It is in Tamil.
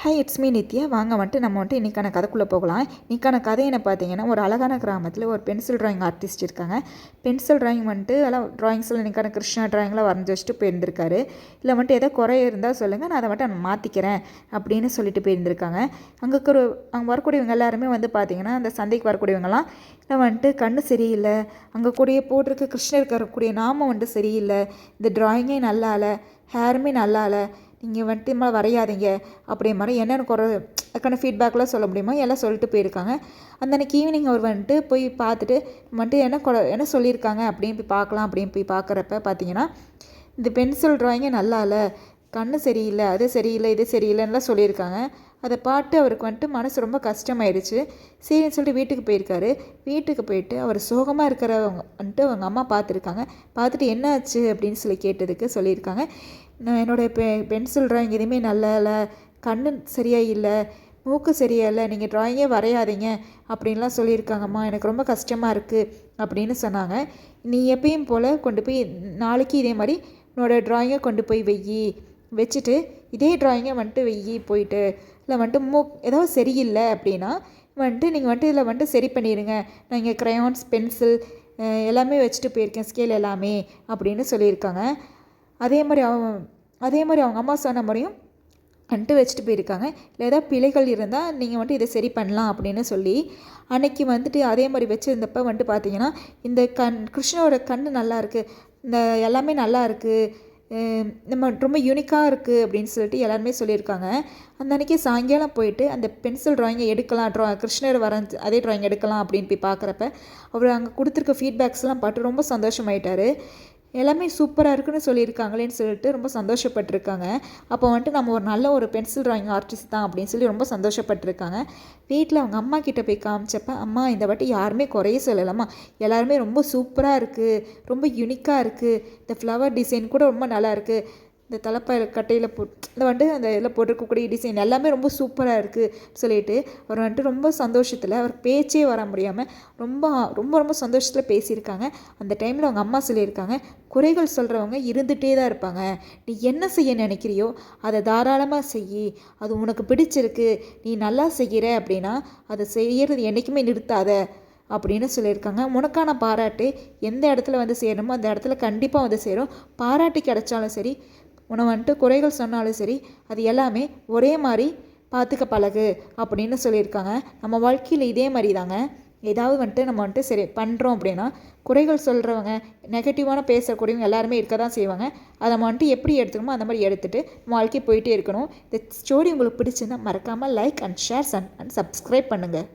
Hi, it's me Nithya. வாங்க வந்துட்டு நம்ம வந்துட்டு இன்றைக்கான கதைக்குள்ளே போகலாம். இன்றைக்கான கதை என்ன பார்த்தீங்கன்னா, ஒரு அழகான கிராமத்தில் ஒரு பென்சில் ட்ராயிங் ஆர்டிஸ்ட் இருக்காங்க. பென்சில் ட்ராயிங் வந்துட்டு எல்லாம் ட்ராயிங்ஸில் இன்றைக்கான கிருஷ்ணா ட்ராயிங்லாம் வரைஞ்சி வச்சுட்டு போயிருந்திருக்காரு. இல்லை வந்துட்டு எதோ குறை இருந்தால் சொல்லுங்கள், நான் அதை வந்துட்டு நான் மாற்றிக்கிறேன் அப்படின்னு சொல்லிட்டு போயிருந்திருக்காங்க. அங்கே வரக்கூடியவங்க எல்லாருமே வந்து பார்த்திங்கன்னா, அந்த சந்தைக்கு வரக்கூடியவங்கலாம் இல்லை வந்துட்டு கண்ணு சரியில்லை, அங்கே கூடிய போட்டிருக்க கிருஷ்ணருக்கு வரக்கூடிய நாமம் வந்துட்டு சரியில்லை, இந்த ட்ராயிங்கே நல்லா இல்லை, ஹேருமே நல்லா இல்லை, நீங்கள் வந்துட்டு இது மாதிரி வரையாதீங்க அப்படி மாதிரி என்னென்னு குறை அதுக்கான ஃபீட்பேக்லாம் சொல்ல முடியுமோ எல்லாம் சொல்லிட்டு போயிருக்காங்க. அந்த அன்றைக்கி ஈவினிங் அவர் வந்துட்டு போய் பார்த்துட்டு வந்துட்டு என்ன சொல்லியிருக்காங்க அப்படின்னு போய் பார்க்கலாம் அப்படின்னு போய் பார்க்குறப்ப பார்த்தீங்கன்னா, இந்த பென்சில் ட்ராயிங்கே நல்லா இல்லை, கண்ணு சரியில்லை, அது சரியில்லை, இது சரியில்லைன்னுலாம் சொல்லியிருக்காங்க. அதை பார்த்து அவருக்கு வந்துட்டு மனசு ரொம்ப கஷ்டமாயிடுச்சு. சரின்னு சொல்லிட்டு வீட்டுக்கு போயிருக்காரு. வீட்டுக்கு போயிட்டு அவர் சோகமாக இருக்கிறவங்க வந்துட்டு அவங்க அம்மா பார்த்துருக்காங்க. பார்த்துட்டு என்ன ஆச்சு அப்படின்னு சொல்லி கேட்டதுக்கு சொல்லியிருக்காங்க, நான் என்னோடய பென்சில் ட்ராயிங் எதுவுமே நல்லா இல்லை, கண்ணு சரியாக இல்லை, மூக்கு சரியாக இல்லை, நீங்கள் ட்ராயிங்கே வரையாதீங்க அப்படின்லாம் சொல்லியிருக்காங்கம்மா, எனக்கு ரொம்ப கஷ்டமாக இருக்குது அப்படின்னு சொன்னாங்க. நீ எப்பயும் போல் கொண்டு போய் நாளைக்கு இதே மாதிரி என்னோடய ட்ராயிங்கை கொண்டு போய் வச்சுட்டு இதே ட்ராயிங்கை வந்துட்டு போயிட்டு இல்லை வந்துட்டு ஏதாவது சரியில்லை அப்படின்னா வந்துட்டு நீங்கள் வந்துட்டு இதில் வந்துட்டு சரி பண்ணிடுங்க, நான் இங்கே க்ரையான்ஸ், பென்சில் எல்லாமே வச்சுட்டு போயிருக்கேன், ஸ்கேல் எல்லாமே அப்படின்னு சொல்லியிருக்காங்க. அதே மாதிரி அவங்க அம்மா சொன்ன முறையும் வந்துட்டு வச்சுட்டு போயிருக்காங்க. இல்லை ஏதாவது பிழைகள் இருந்தால் நீங்கள் வந்துட்டு இதை சரி பண்ணலாம் அப்படின்னு சொல்லி அன்றைக்கி வந்துட்டு அதே மாதிரி வச்சுருந்தப்போ வந்துட்டு பார்த்தீங்கன்னா, இந்த கிருஷ்ணனோட கண் நல்லா இருக்குது, இந்த எல்லாமே நல்லா இருக்குது, நம்ம ரொம்ப யூனிக்காக இருக்குது அப்படின்னு சொல்லிட்டு எல்லாருமே சொல்லியிருக்காங்க. அந்த அன்றைக்கி சாயங்காலம் போயிட்டு அந்த பென்சில் ட்ராயிங்கை எடுக்கலாம், கிருஷ்ணர் வரைஞ்சி அதே ட்ராயிங் எடுக்கலாம் அப்படின்னு போய் பார்க்குறப்ப அவர் அங்கே கொடுத்துருக்க ஃபீட்பேக்ஸ்லாம் பார்த்து ரொம்ப சந்தோஷமாயிட்டார். எல்லாமே சூப்பராக இருக்குன்னு சொல்லியிருக்காங்களேன்னு சொல்லிட்டு ரொம்ப சந்தோஷப்பட்டிருக்காங்க. அப்போ வந்துட்டு நம்ம ஒரு நல்ல ஒரு பென்சில் ட்ராயிங் ஆர்டிஸ்ட் தான் அப்படின்னு சொல்லி ரொம்ப சந்தோஷப்பட்டிருக்காங்க. வீட்டில் அவங்க அம்மா கிட்டே போய் காமிச்சப்ப, அம்மா இந்த வாட்டி யாருமே குறைய சொல்லலாமா, எல்லாருமே ரொம்ப சூப்பராக இருக்குது, ரொம்ப யூனிக்காக இருக்குது, இந்த ஃப்ளவர் டிசைன் கூட ரொம்ப நல்லா இருக்குது, இந்த கட்டையில் இந்த வந்துட்டு அந்த இதில் போட்டிருக்கக்கூடிய டிசைன் எல்லாமே ரொம்ப சூப்பராக இருக்குது சொல்லிட்டு அவர் வந்துட்டு ரொம்ப சந்தோஷத்தில் அவர் பேச்சே வர முடியாமல் ரொம்ப ரொம்ப ரொம்ப சந்தோஷத்தில் பேசியிருக்காங்க. அந்த டைமில் அவங்க அம்மா சொல்லியிருக்காங்க, குறைகள் சொல்கிறவங்க இருந்துகிட்டே தான் இருப்பாங்க, நீ என்ன செய்ய நினைக்கிறியோ அதை தாராளமாக செய், அது உனக்கு பிடிச்சிருக்கு, நீ நல்லா செய்கிற அப்படின்னா அதை செய்கிறது என்றைக்குமே நிறுத்தாத அப்படின்னு சொல்லியிருக்காங்க. உனக்கான பாராட்டு எந்த இடத்துல வந்து சேரணுமோ அந்த இடத்துல கண்டிப்பாக வந்து சேரும். பாராட்டு கிடைச்சாலும் சரி, உன்னை வந்துட்டு குறைகள் சொன்னாலும் சரி, அது எல்லாமே ஒரே மாதிரி பார்த்துக்க பழகு அப்படின்னு சொல்லியிருக்காங்க. நம்ம வாழ்க்கையில் இதே மாதிரி தாங்க, ஏதாவது வந்துட்டு நம்ம வந்துட்டு சரி பண்ணுறோம் அப்படின்னா குறைகள் சொல்கிறவங்க, நெகட்டிவான பேசக்கூடியவங்க எல்லாருமே இருக்க தான் செய்வாங்க. அதை நம்ம வந்துட்டு எப்படி எடுத்துக்கணுமோ அந்த மாதிரி எடுத்துகிட்டு நம்ம வாழ்க்கை போயிட்டே இருக்கணும். இந்த ஸ்டோரி உங்களுக்கு பிடிச்சிருந்தால் மறக்காமல் like and share and subscribe பண்ணுங்கள்.